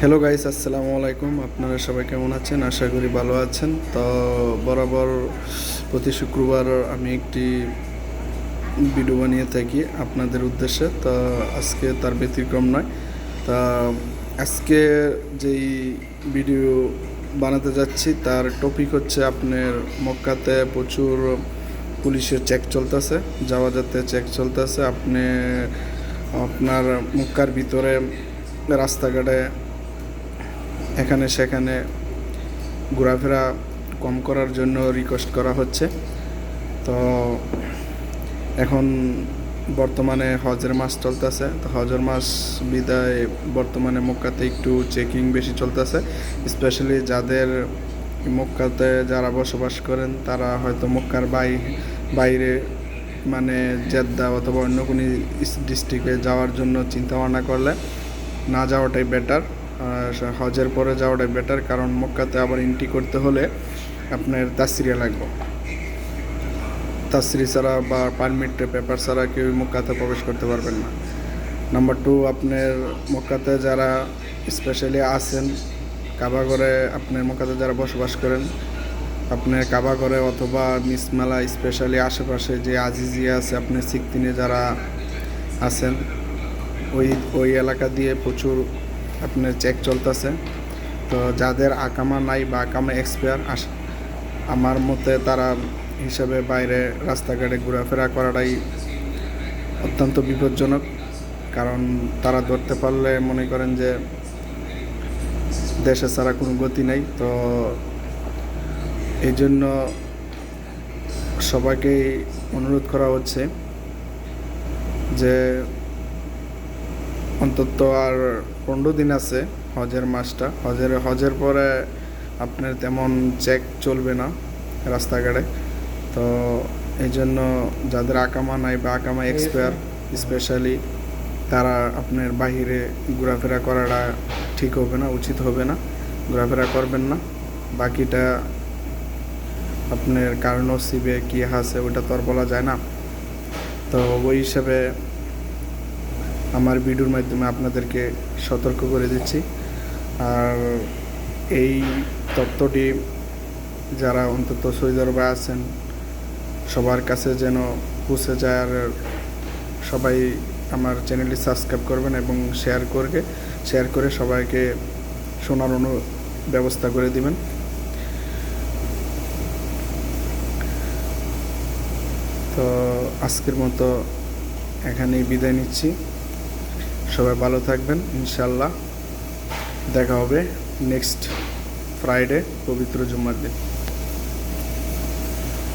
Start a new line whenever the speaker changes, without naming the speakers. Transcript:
Hello guys, আসসালামু আলাইকুম। আপনারা সবাই কেমন আছেন? আশা করি ভালো আছেন। তো বরাবর প্রতি শুক্রবার আমি একটি ভিডিও বানিয়ে থাকি আপনাদের উদ্দেশ্যে। তো আজকে তার ব্যতিক্রম নয়। তা আজকে যেই ভিডিও বানাতে যাচ্ছি তার টপিক হচ্ছে আপনার মক্কাতে প্রচুর পুলিশের চেক চলতেছে, যাওয়া যাতে চেক চলতেছে। আপনার মক্কার ভিতরে রাস্তাঘাটে এখানে সেখানে ঘোরাফেরা কম করার জন্য রিকোয়েস্ট করা হচ্ছে। তো এখন বর্তমানে হজের মাস চলতেছে, তো হজের মাস বিদায় বর্তমানে মক্কাতে একটু চেকিং বেশি চলতেছে। স্পেশালি যাদের মক্কাতে যারা বসবাস করেন তারা হয়তো মক্কার বাইরে মানে জেদ্দা অথবা অন্য কোনো ডিস্ট্রিক্টে যাওয়ার জন্য চিন্তা ভাবনা করলে না যাওয়াটাই বেটার। হজের পরে যাওয়াটাই বেটার, কারণ মক্কাতে আবার এন্ট্রি করতে হলে আপনার তাসরিয়া লাগবে। তাসরি ছাড়া বা পারমিট পেপার ছাড়া কেউ মক্কাতে প্রবেশ করতে পারবেন না। নাম্বার 2, আপনার মক্কাতে যারা স্পেশালি আছেন কাবাঘরে, আপনার মক্কাতে যারা বসবাস করেন, আপনার কাবাঘরে অথবা মিসমালা স্পেশালি আশেপাশে যে আজিজিয়া আছে, আপনার সিকতিনে যারা আছেন ওই ওই এলাকা দিয়ে প্রচুর আপনার চেক চলতেছে। তো যাদের আকামা নাই বা আকামা এক্সপায়ার আমার মতে তারা হিসাবে বাইরে রাস্তাঘাটে ঘোরাফেরা করাটাই অত্যন্ত বিপজ্জনক। কারণ তারা ধরতে পারলে মনে করেন যে দেশে ছাড়া কোনো গতি নেই। তো এই জন্য সবাইকেই অনুরোধ করা হচ্ছে যে অন্তত আর 15 দিন আছে হজের মাসটা। হজের পরে আপনার তেমন চেক চলবে না রাস্তাঘাটে। তো এই জন্য যাদের আকামা নাই বা আকামা এক্সপায়ার স্পেশালি তারা আপনার বাহিরে ঘোরাফেরা করাটা ঠিক হবে না, উচিত হবে না, ঘোরাফেরা করবেন না। বাকিটা আপনার কার নসিবে কী আছে ওটা তো আর বলা যায় না। তো ওই হিসাবে আমার ভিডিওর মাধ্যমে আপনাদেরকে সতর্ক করে দিচ্ছি। আর এই তথ্যটি যারা অন্তত সৌদি আরবে আছেন সবার কাছে যেন পৌঁছে যায়। আর সবাই আমার চ্যানেলটি সাবস্ক্রাইব করবেন এবং শেয়ার করে সবাইকে শোনার ব্যবস্থা করে দিবেন। তো আজকের মতো এখানেই বিদায় নিচ্ছি। সবাই ভালো থাকবেন, ইনশাল্লাহ দেখা হবে নেক্সট ফ্রাইডে পবিত্র জুম্মার দিন।